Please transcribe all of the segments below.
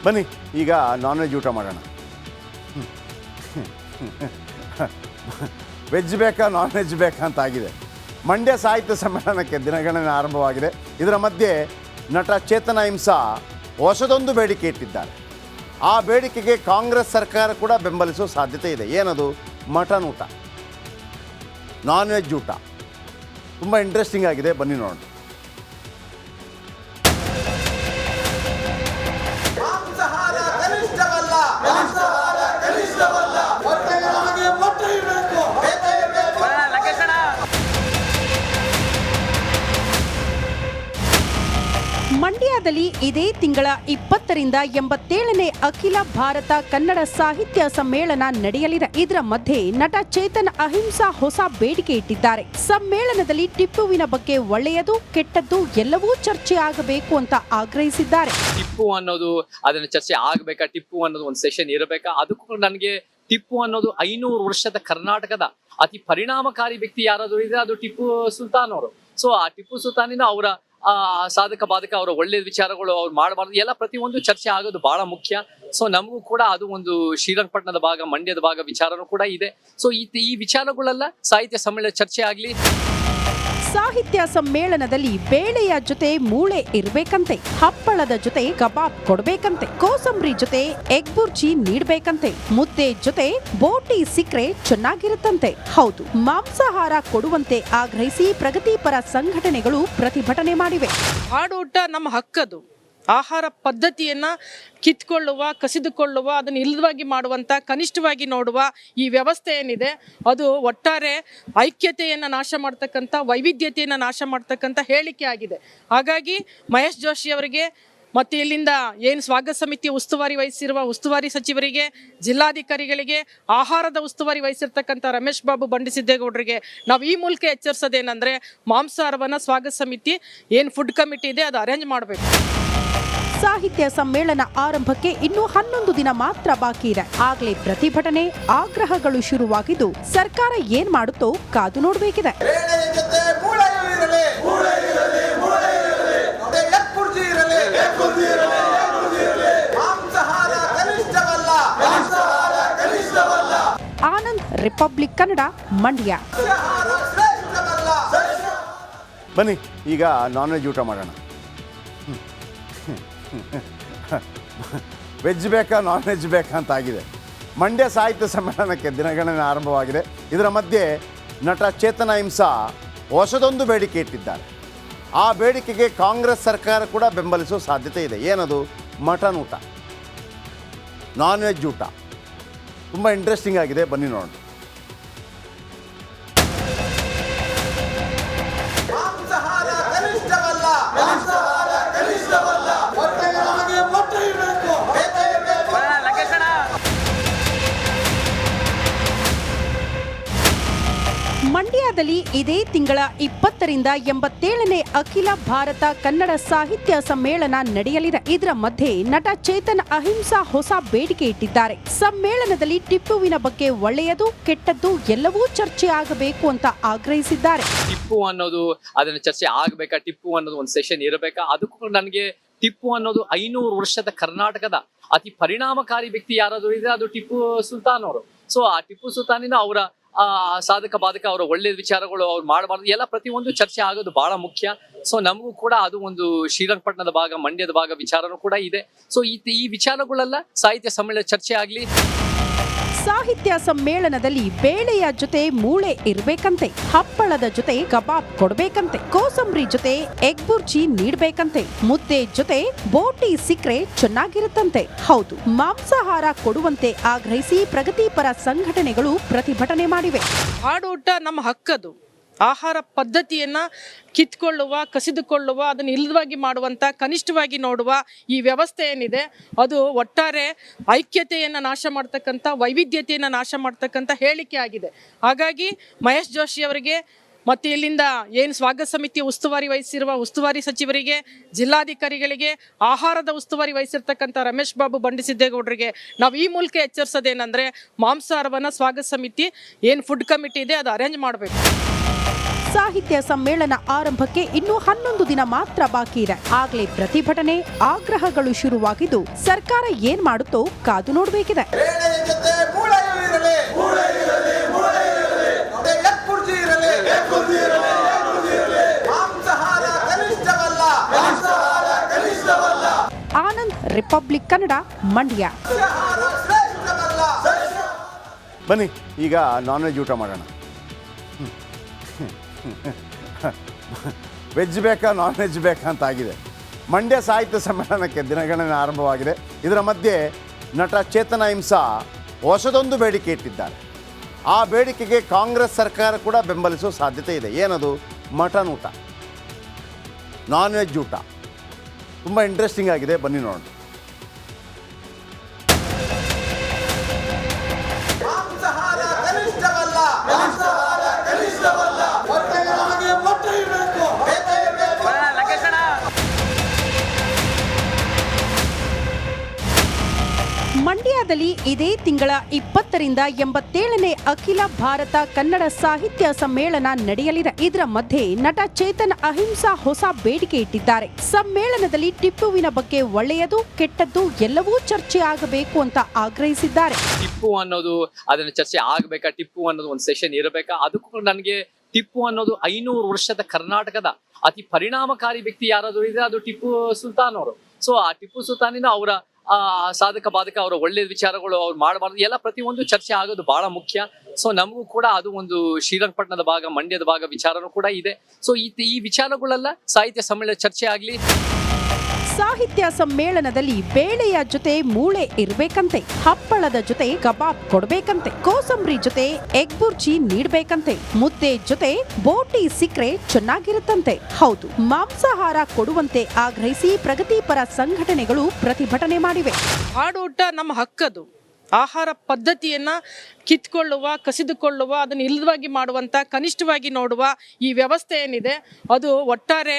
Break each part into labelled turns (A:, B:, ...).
A: ಬನ್ನಿ ಈಗ non veg ಊಟ ಮಾಡೋಣ. ವೆಜ್ ಬೇಕಾ ನಾನ್ ವೆಜ್ ಬೇಕಾ ಅಂತ ಆಗಿದೆ. ಮಂಡ್ಯ ಸಾಹಿತ್ಯ ಸಮ್ಮೇಳನಕ್ಕೆ ದಿನಗಣನೆ ಆರಂಭವಾಗಿದೆ. ಇದರ ಮಧ್ಯೆ ನಟ ಚೇತನ್ ಅಹಿಂಸಾ ಹೊಸದೊಂದು ಬೇಡಿಕೆ ಇಟ್ಟಿದ್ದಾರೆ. ಆ ಬೇಡಿಕೆಗೆ ಕಾಂಗ್ರೆಸ್ ಸರ್ಕಾರ ಕೂಡ ಬೆಂಬಲಿಸುವ ಸಾಧ್ಯತೆ ಇದೆ. ಏನದು? ಮಟನ್ ಊಟ, ನಾನ್ ವೆಜ್ ಊಟ. ತುಂಬ ಇಂಟ್ರೆಸ್ಟಿಂಗ್ ಆಗಿದೆ, ಬನ್ನಿ ನೋಡೋಣ.
B: ಮಂಡ್ಯದಲ್ಲಿ ಇದೇ ತಿಂಗಳ 20ರಿಂದ 87ನೇ ಅಖಿಲ ಭಾರತ ಕನ್ನಡ ಸಾಹಿತ್ಯ ಸಮ್ಮೇಳನ ನಡೆಯಲಿದೆ. ಇದರ ಮಧ್ಯೆ ನಟ ಚೇತನ್ ಅಹಿಂಸಾ ಹೊಸ ಬೇಡಿಕೆ ಇಟ್ಟಿದ್ದಾರೆ. ಸಮ್ಮೇಳನದಲ್ಲಿ ಟಿಪ್ಪುವಿನ ಬಗ್ಗೆ ಒಳ್ಳೆಯದು ಕೆಟ್ಟದ್ದು ಎಲ್ಲವೂ ಚರ್ಚೆ ಆಗಬೇಕು ಅಂತ ಆಗ್ರಹಿಸಿದ್ದಾರೆ.
C: ಟಿಪ್ಪು ಅನ್ನೋದು ಅದನ್ನ ಚರ್ಚೆ ಆಗಬೇಕಾ, ಟಿಪ್ಪು ಅನ್ನೋದು ಒಂದು ಸೆಷನ್ ಇರಬೇಕಾ? ಅದಕ್ಕೂ ನನಗೆ ಟಿಪ್ಪು ಅನ್ನೋದು 500 ವರ್ಷದ ಕರ್ನಾಟಕದ ಅತಿ ಪರಿಣಾಮಕಾರಿ ವ್ಯಕ್ತಿ ಯಾರಾದ್ರೂ ಇದ್ರೆ ಅದು ಟಿಪ್ಪು ಸುಲ್ತಾನ್ ಅವರು. ಸೊ ಆ ಟಿಪ್ಪು ಸುಲ್ತಾನಿನ ಅವರ ಸಾಧಕ ಬಾಧಕ, ಅವರ ಒಳ್ಳೆ ವಿಚಾರಗಳು, ಅವ್ರು ಮಾಡಬಾರ್ದು ಎಲ್ಲ ಪ್ರತಿಯೊಂದು ಚರ್ಚೆ ಆಗೋದು ಬಹಳ ಮುಖ್ಯ. ಸೊ ನಮಗೂ ಕೂಡ ಅದು ಒಂದು ಶ್ರೀರಂಗಪಟ್ಟಣದ ಭಾಗ, ಮಂಡ್ಯದ ಭಾಗ ವಿಚಾರನೂ ಕೂಡ ಇದೆ. ಸೊ ಈ ವಿಚಾರಗಳೆಲ್ಲ ಸಾಹಿತ್ಯ ಸಮ್ಮೇಳನ ಚರ್ಚೆ ಆಗ್ಲಿ.
B: ಸಾಹಿತ್ಯ ಸಮ್ಮೇಳನದಲ್ಲಿ ಬೇಳೆಯ ಜೊತೆ ಮೂಳೆ ಇರ್ಬೇಕಂತೆ, ಹಪ್ಪಳದ ಜೊತೆ ಕಬಾಬ್ ಕೊಡ್ಬೇಕಂತೆ, ಕೋಸಂಬರಿ ಜೊತೆ ಎಗ್ ಬುರ್ಜಿ ನೀಡ್ಬೇಕಂತೆ, ಮುದ್ದೆ ಜೊತೆ ಬೋಟಿ ಸಿಕ್ರೆ ಚೆನ್ನಾಗಿರುತ್ತಂತೆ. ಹೌದು, ಮಾಂಸಾಹಾರ ಕೊಡುವಂತೆ ಆಗ್ರಹಿಸಿ ಪ್ರಗತಿಪರ ಸಂಘಟನೆಗಳು ಪ್ರತಿಭಟನೆ ಮಾಡಿವೆ.
D: ಆಡೂಟ ನಮ್ಮ ಹಕ್ಕದು. ಆಹಾರ ಪದ್ಧತಿಯನ್ನ ಕಿತ್ಕೊಳ್ಳುವ, ಕಸಿದುಕೊಳ್ಳುವ, ಅದನ್ನು ಇಲ್ಲವಾಗಿ ಮಾಡುವಂಥ, ಕನಿಷ್ಠವಾಗಿ ನೋಡುವ ಈ ವ್ಯವಸ್ಥೆ ಏನಿದೆ ಅದು ಒಟ್ಟಾರೆ ಐಕ್ಯತೆಯನ್ನು ನಾಶ ಮಾಡ್ತಕ್ಕಂಥ, ವೈವಿಧ್ಯತೆಯನ್ನು ನಾಶ ಮಾಡ್ತಕ್ಕಂಥ ಹೇಳಿಕೆ ಆಗಿದೆ. ಹಾಗಾಗಿ ಮಹೇಶ್ ಜೋಶಿ ಅವರಿಗೆ ಮತ್ತು ಇಲ್ಲಿಂದ ಏನು ಸ್ವಾಗತ ಸಮಿತಿಯ ಉಸ್ತುವಾರಿ ವಹಿಸಿರುವ ಉಸ್ತುವಾರಿ ಸಚಿವರಿಗೆ, ಜಿಲ್ಲಾಧಿಕಾರಿಗಳಿಗೆ, ಆಹಾರದ ಉಸ್ತುವಾರಿ ವಹಿಸಿರ್ತಕ್ಕಂಥ ರಮೇಶ್ ಬಾಬು ಬಂಡಿಸಿದ್ದೇಗೌಡರಿಗೆ ನಾವು ಈ ಮೂಲಕ ಎಚ್ಚರಿಸೋದೇನೆಂದರೆ, ಮಾಂಸಾಹಾರವನ್ನು ಸ್ವಾಗತ ಸಮಿತಿ ಏನು ಫುಡ್ ಕಮಿಟಿ ಇದೆ ಅದು ಅರೇಂಜ್ ಮಾಡಬೇಕು.
B: ಸಾಹಿತ್ಯ ಸಮ್ಮೇಳನ ಆರಂಭಕ್ಕೆ ಇನ್ನೂ 11 ದಿನ ಮಾತ್ರ ಬಾಕಿ ಇದೆ. ಆಗ್ಲೇ ಪ್ರತಿಭಟನೆ, ಆಗ್ರಹಗಳು ಶುರುವಾಗಿದ್ದು ಸರ್ಕಾರ ಏನ್ ಮಾಡುತ್ತೋ ಕಾದು ನೋಡಬೇಕಿದೆ. ಆನಂದ್, ರಿಪಬ್ಲಿಕ್ ಕನ್ನಡ, ಮಂಡ್ಯ.
A: ಬನ್ನಿ ಈಗ ನಾನ್ ವೆಜ್ ಊಟ ಮಾಡೋಣ. ವೆಜ್ ಬೇಕಾ ನಾನ್ ವೆಜ್ ಬೇಕಾ ಅಂತ ಆಗಿದೆ. ಮಂಡ್ಯ ಸಾಹಿತ್ಯ ಸಮ್ಮೇಳನಕ್ಕೆ ದಿನಗಣನೆ ಆರಂಭವಾಗಿದೆ. ಇದರ ಮಧ್ಯೆ ನಟ ಚೇತನ್ ಅಹಿಂಸಾ ಹೊಸದೊಂದು ಬೇಡಿಕೆ ಇಟ್ಟಿದ್ದಾರೆ. ಆ ಬೇಡಿಕೆಗೆ ಕಾಂಗ್ರೆಸ್ ಸರ್ಕಾರ ಕೂಡ ಬೆಂಬಲಿಸುವ ಸಾಧ್ಯತೆ ಇದೆ. ಏನದು? ಮಟನ್ ಊಟ, ನಾನ್ ವೆಜ್ ಊಟ. ತುಂಬ ಇಂಟ್ರೆಸ್ಟಿಂಗ್ ಆಗಿದೆ, ಬನ್ನಿ ನೋಡೋಣ.
B: ಮಂಡ್ಯದಲ್ಲಿ ಇದೇ ತಿಂಗಳ 20ರಿಂದ 87ನೇ ಅಖಿಲ ಭಾರತ ಕನ್ನಡ ಸಾಹಿತ್ಯ ಸಮ್ಮೇಳನ ನಡೆಯಲಿದೆ. ಇದರ ಮಧ್ಯೆ ನಟ ಚೇತನ್ ಅಹಿಂಸಾ ಹೊಸ ಬೇಡಿಕೆ ಇಟ್ಟಿದ್ದಾರೆ. ಸಮ್ಮೇಳನದಲ್ಲಿ ಟಿಪ್ಪುವಿನ ಬಗ್ಗೆ ಒಳ್ಳೆಯದು ಕೆಟ್ಟದ್ದು ಎಲ್ಲವೂ ಚರ್ಚೆ ಆಗಬೇಕು ಅಂತ ಆಗ್ರಹಿಸಿದ್ದಾರೆ.
C: ಟಿಪ್ಪು ಅನ್ನೋದು ಅದನ್ನ ಚರ್ಚೆ ಆಗಬೇಕಾ, ಟಿಪ್ಪು ಅನ್ನೋದು ಒಂದು ಸೆಷನ್ ಇರಬೇಕಾ? ಅದಕ್ಕೂ ನನಗೆ ಟಿಪ್ಪು ಅನ್ನೋದು 500 ವರ್ಷದ ಕರ್ನಾಟಕದ ಅತಿ ಪರಿಣಾಮಕಾರಿ ವ್ಯಕ್ತಿ ಯಾರಾದ್ರೂ ಇದ್ರೆ ಅದು ಟಿಪ್ಪು ಸುಲ್ತಾನ್ ಅವರು. ಸೊ ಆ ಟಿಪ್ಪು ಸುಲ್ತಾನಿನ ಅವರ ಸಾಧಕ ಬಾಧಕ, ಅವರ ಒಳ್ಳೆ ವಿಚಾರಗಳು, ಅವ್ರು ಮಾಡಬಾರ್ದು ಎಲ್ಲ ಪ್ರತಿಯೊಂದು ಚರ್ಚೆ ಆಗೋದು ಬಹಳ ಮುಖ್ಯ. ಸೊ ನಮಗೂ ಕೂಡ ಅದು ಒಂದು ಶ್ರೀರಂಗಪಟ್ಟಣದ ಭಾಗ, ಮಂಡ್ಯದ ಭಾಗ ವಿಚಾರನೂ ಕೂಡ ಇದೆ. ಸೊ ಈ ವಿಚಾರಗಳೆಲ್ಲ ಸಾಹಿತ್ಯ ಸಮ್ಮೇಳನ ಚರ್ಚೆ ಆಗ್ಲಿ.
B: ಸಾಹಿತ್ಯ ಸಮ್ಮೇಳನದಲ್ಲಿ ಬೇಳೆಯ ಜೊತೆ ಮೂಳೆ ಇರ್ಬೇಕಂತೆ, ಹಪ್ಪಳದ ಜೊತೆ ಕಬಾಬ್ ಕೊಡ್ಬೇಕಂತೆ, ಕೋಸಂಬರಿ ಜೊತೆ ಎಗ್ ಬುರ್ಜಿ ನೀಡ್ಬೇಕಂತೆ, ಮುದ್ದೆ ಜೊತೆ ಬೋಟಿ ಸಿಕ್ರೆ ಚೆನ್ನಾಗಿರುತ್ತಂತೆ. ಹೌದು, ಮಾಂಸಾಹಾರ ಕೊಡುವಂತೆ ಆಗ್ರಹಿಸಿ ಪ್ರಗತಿಪರ ಸಂಘಟನೆಗಳು ಪ್ರತಿಭಟನೆ ಮಾಡಿವೆ.
D: ಆಡೂಟ ನಮ್ಮ ಹಕ್ಕದು. ಆಹಾರ ಪದ್ಧತಿಯನ್ನ ಕಿತ್ಕೊಳ್ಳುವ, ಕಸಿದುಕೊಳ್ಳುವ, ಅದನ್ನು ಇಲ್ಲವಾಗಿ ಮಾಡುವಂಥ, ಕನಿಷ್ಠವಾಗಿ ನೋಡುವ ಈ ವ್ಯವಸ್ಥೆ ಏನಿದೆ ಅದು ಒಟ್ಟಾರೆ ಐಕ್ಯತೆಯನ್ನು ನಾಶ ಮಾಡ್ತಕ್ಕಂಥ, ವೈವಿಧ್ಯತೆಯನ್ನು ನಾಶ ಮಾಡ್ತಕ್ಕಂಥ ಹೇಳಿಕೆ ಆಗಿದೆ. ಹಾಗಾಗಿ ಮಹೇಶ್ ಜೋಶಿ ಅವರಿಗೆ ಮತ್ತು ಇಲ್ಲಿಂದ ಏನು ಸ್ವಾಗತ ಸಮಿತಿಯ ಉಸ್ತುವಾರಿ ವಹಿಸಿರುವ ಉಸ್ತುವಾರಿ ಸಚಿವರಿಗೆ, ಜಿಲ್ಲಾಧಿಕಾರಿಗಳಿಗೆ, ಆಹಾರದ ಉಸ್ತುವಾರಿ ವಹಿಸಿರ್ತಕ್ಕಂಥ ರಮೇಶ್ ಬಾಬು ಬಂಡಿಸಿದ್ದೇಗೌಡರಿಗೆ ನಾವು ಈ ಮೂಲಕ ಎಚ್ಚರಿಸೋದೇನೆಂದರೆ, ಮಾಂಸಾಹಾರವನ್ನು ಸ್ವಾಗತ ಸಮಿತಿ ಏನು ಫುಡ್ ಕಮಿಟಿ ಇದೆ ಅದು ಅರೇಂಜ್ ಮಾಡಬೇಕು.
B: ಸಾಹಿತ್ಯ ಸಮ್ಮೇಳನ ಆರಂಭಕ್ಕೆ ಇನ್ನು 11 ದಿನ ಮಾತ್ರ ಬಾಕಿ ಇದೆ. ಆಗ್ಲೇ ಪ್ರತಿಭಟನೆ, ಆಗ್ರಹಗಳು ಶುರುವಾಗಿದ್ದು ಸರ್ಕಾರ ಏನ್ ಮಾಡುತ್ತೋ ಕಾದು ನೋಡಬೇಕಿದೆ. ಆನಂದ್, ರಿಪಬ್ಲಿಕ್ ಕನ್ನಡ, ಮಂಡ್ಯ.
A: ಬನ್ನಿ ಈಗ ನಾನ್ ವೆಜ್ ಊಟ ಮಾಡೋಣ. ವೆಜ್ ಬೇಕಾ ನಾನ್ ವೆಜ್ ಬೇಕಾ ಅಂತ ಆಗಿದೆ. ಮಂಡ್ಯ ಸಾಹಿತ್ಯ ಸಮ್ಮೇಳನಕ್ಕೆ ದಿನಗಣನೆ ಆರಂಭವಾಗಿದೆ. ಇದರ ಮಧ್ಯೆ ನಟ ಚೇತನ ಹಿಂಸಾ ಹೊಸದೊಂದು ಬೇಡಿಕೆ ಇಟ್ಟಿದ್ದಾರೆ. ಆ ಬೇಡಿಕೆಗೆ ಕಾಂಗ್ರೆಸ್ ಸರ್ಕಾರ ಕೂಡ ಬೆಂಬಲಿಸುವ ಸಾಧ್ಯತೆ ಇದೆ. ಏನದು? ಮಟನ್ ಊಟ, ನಾನ್ ವೆಜ್ ಊಟ. ತುಂಬ ಇಂಟ್ರೆಸ್ಟಿಂಗ್ ಆಗಿದೆ, ಬನ್ನಿ ನೋಡೋಣ.
B: ಮಂಡ್ಯದಲ್ಲಿ ಇದೇ ತಿಂಗಳ 20ರಿಂದ 87ನೇ ಅಖಿಲ ಭಾರತ ಕನ್ನಡ ಸಾಹಿತ್ಯ ಸಮ್ಮೇಳನ ನಡೆಯಲಿದೆ. ಇದರ ಮಧ್ಯೆ ನಟ ಚೇತನ್ ಅಹಿಂಸಾ ಹೊಸ ಬೇಡಿಕೆ ಇಟ್ಟಿದ್ದಾರೆ. ಸಮ್ಮೇಳನದಲ್ಲಿ ಟಿಪ್ಪುವಿನ ಬಗ್ಗೆ ಒಳ್ಳೆಯದು ಕೆಟ್ಟದ್ದು ಎಲ್ಲವೂ ಚರ್ಚೆ ಆಗಬೇಕು ಅಂತ ಆಗ್ರಹಿಸಿದ್ದಾರೆ.
C: ಟಿಪ್ಪು ಅನ್ನೋದು ಅದನ್ನ ಚರ್ಚೆ ಆಗ್ಬೇಕಾ, ಟಿಪ್ಪು ಅನ್ನೋದು ಒಂದು ಸೆಷನ್ ಇರಬೇಕಾ? ಅದಕ್ಕೂ ನನಗೆ ಟಿಪ್ಪು ಅನ್ನೋದು 500 ವರ್ಷದ ಕರ್ನಾಟಕದ ಅತಿ ಪರಿಣಾಮಕಾರಿ ವ್ಯಕ್ತಿ ಯಾರಾದ್ರೂ ಇದ್ರೆ ಅದು ಟಿಪ್ಪು ಸುಲ್ತಾನ್ ಅವರು. ಸೊ ಆ ಟಿಪ್ಪು ಸುಲ್ತಾನಿನ ಅವರ ಸಾಧಕ ಬಾಧಕ, ಅವರ ಒಳ್ಳೆ ವಿಚಾರಗಳು, ಅವ್ರು ಮಾಡಬಾರ್ದು ಎಲ್ಲ ಪ್ರತಿಯೊಂದು ಚರ್ಚೆ ಆಗೋದು ಬಹಳ ಮುಖ್ಯ. ಸೊ ನಮಗೂ ಕೂಡ ಅದು ಒಂದು ಶ್ರೀರಂಗಪಟ್ಟಣದ ಭಾಗ, ಮಂಡ್ಯದ ಭಾಗ ವಿಚಾರನೂ ಕೂಡ ಇದೆ. ಸೊ ಈ ವಿಚಾರಗಳೆಲ್ಲ ಸಾಹಿತ್ಯ ಸಮ್ಮೇಳನ ಚರ್ಚೆ ಆಗ್ಲಿ.
B: ಸಾಹಿತ್ಯ ಸಮ್ಮೇಳನದಲ್ಲಿ ಬೇಳೆಯ ಜೊತೆ ಮೂಳೆ ಇರ್ಬೇಕಂತೆ, ಹಪ್ಪಳದ ಜೊತೆ ಕಬಾಬ್ ಕೊಡ್ಬೇಕಂತೆ, ಕೋಸಂಬರಿ ಜೊತೆ ಎಗ್ ಬುರ್ಜಿ ನೀಡ್ಬೇಕಂತೆ, ಮುದ್ದೆ ಜೊತೆ ಬೋಟಿ ಸಿಕ್ರೆ ಚೆನ್ನಾಗಿರುತ್ತಂತೆ. ಹೌದು, ಮಾಂಸಾಹಾರ ಕೊಡುವಂತೆ ಆಗ್ರಹಿಸಿ ಪ್ರಗತಿಪರ ಸಂಘಟನೆಗಳು ಪ್ರತಿಭಟನೆ ಮಾಡಿವೆ.
D: ಆಡೂಟ ನಮ್ಮ ಹಕ್ಕದು. ಆಹಾರ ಪದ್ಧತಿಯನ್ನ ಕಿತ್ಕೊಳ್ಳುವ, ಕಸಿದುಕೊಳ್ಳುವ, ಅದನ್ನು ಇಲ್ಲವಾಗಿ ಮಾಡುವಂಥ, ಕನಿಷ್ಠವಾಗಿ ನೋಡುವ ಈ ವ್ಯವಸ್ಥೆ ಏನಿದೆ ಅದು ಒಟ್ಟಾರೆ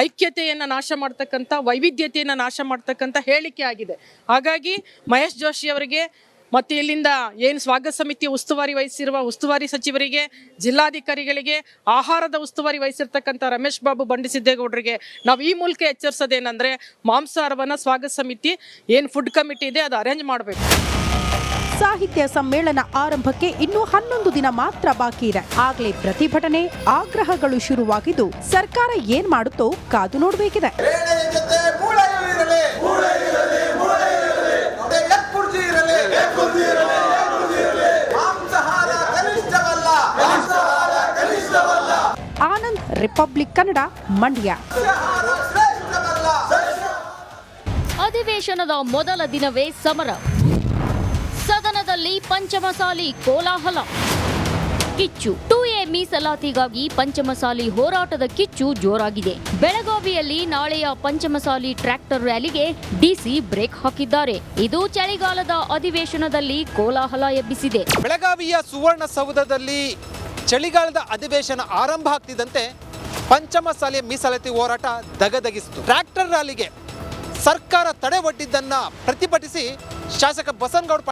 D: ಐಕ್ಯತೆಯನ್ನು ನಾಶ ಮಾಡ್ತಕ್ಕಂಥ, ವೈವಿಧ್ಯತೆಯನ್ನು ನಾಶ ಮಾಡ್ತಕ್ಕಂಥ ಹೇಳಿಕೆ ಆಗಿದೆ. ಹಾಗಾಗಿ ಮಹೇಶ್ ಜೋಶಿ ಅವರಿಗೆ ಮತ್ತು ಇಲ್ಲಿಂದ ಏನು ಸ್ವಾಗತ ಸಮಿತಿ ಉಸ್ತುವಾರಿ ವಹಿಸಿರುವ ಉಸ್ತುವಾರಿ ಸಚಿವರಿಗೆ, ಜಿಲ್ಲಾಧಿಕಾರಿಗಳಿಗೆ, ಆಹಾರದ ಉಸ್ತುವಾರಿ ವಹಿಸಿರ್ತಕ್ಕಂಥ ರಮೇಶ್ ಬಾಬು ಬಂಡಿಸಿದ್ದೇಗೌಡರಿಗೆ ನಾವು ಈ ಮೂಲಕ ಎಚ್ಚರಿಸೋದೇನೆಂದರೆ, ಮಾಂಸಾಹಾರವನ್ನು ಸ್ವಾಗತ ಸಮಿತಿ ಏನು ಫುಡ್ ಕಮಿಟಿ ಇದೆ ಅದು ಅರೇಂಜ್ ಮಾಡಬೇಕು.
B: ಸಾಹಿತ್ಯ ಸಮ್ಮೇಳನ ಆರಂಭಕ್ಕೆ ಇನ್ನು 11 ದಿನ ಮಾತ್ರ ಬಾಕಿ ಇದೆ. ಆಗ್ಲೇ ಪ್ರತಿಭಟನೆ, ಆಗ್ರಹಗಳು ಶುರುವಾಗಿದ್ದು ಸರ್ಕಾರ ಏನ್ ಮಾಡುತ್ತೋ ಕಾದು ನೋಡಬೇಕಿದೆ. ಆನಂದ್, ರಿಪಬ್ಲಿಕ್ ಕನ್ನಡ, ಮಂಡ್ಯ.
E: ಅಧಿವೇಶನದ ಮೊದಲ ದಿನವೇ ಸಮರ, ಸದನದಲ್ಲಿ ಪಂಚಮಸಾಲಿ ಕೋಲಾಹಲ. ಕಿಚ್ಚು 2A ಮೀಸಲಾತಿಗಾಗಿ ಪಂಚಮಸಾಲಿ ಹೋರಾಟದ ಕಿಚ್ಚು ಜೋರಾಗಿದೆ. ಬೆಳಗಾವಿಯಲ್ಲಿ ನಾಳೆಯ ಪಂಚಮಸಾಲಿ ಟ್ರ್ಯಾಕ್ಟರ್ ರ್ಯಾಲಿಗೆ ಡಿಸಿ ಬ್ರೇಕ್ ಹಾಕಿದ್ದಾರೆ. ಇದು ಚಳಿಗಾಲದ ಅಧಿವೇಶನದಲ್ಲಿ ಕೋಲಾಹಲ ಎಬ್ಬಿಸಿದೆ.
F: ಬೆಳಗಾವಿಯ ಸುವರ್ಣಸೌಧದಲ್ಲಿ ಚಳಿಗಾಲದ ಅಧಿವೇಶನ ಆರಂಭ ಆಗ್ತಿದ್ದಂತೆ ಪಂಚಮಸಾಲಿ ಮೀಸಲಾತಿ ಹೋರಾಟ ದಗದಗಿಸಿತು. ಟ್ರ್ಯಾಕ್ಟರ್ ರ್ಯಾಲಿಗೆ ಸರ್ಕಾರ ತಡೆ ಒಡ್ಡಿದ್ದನ್ನ ಪ್ರತಿಭಟಿಸಿ ಶಾಸಕ ಬಸನಗೌಡ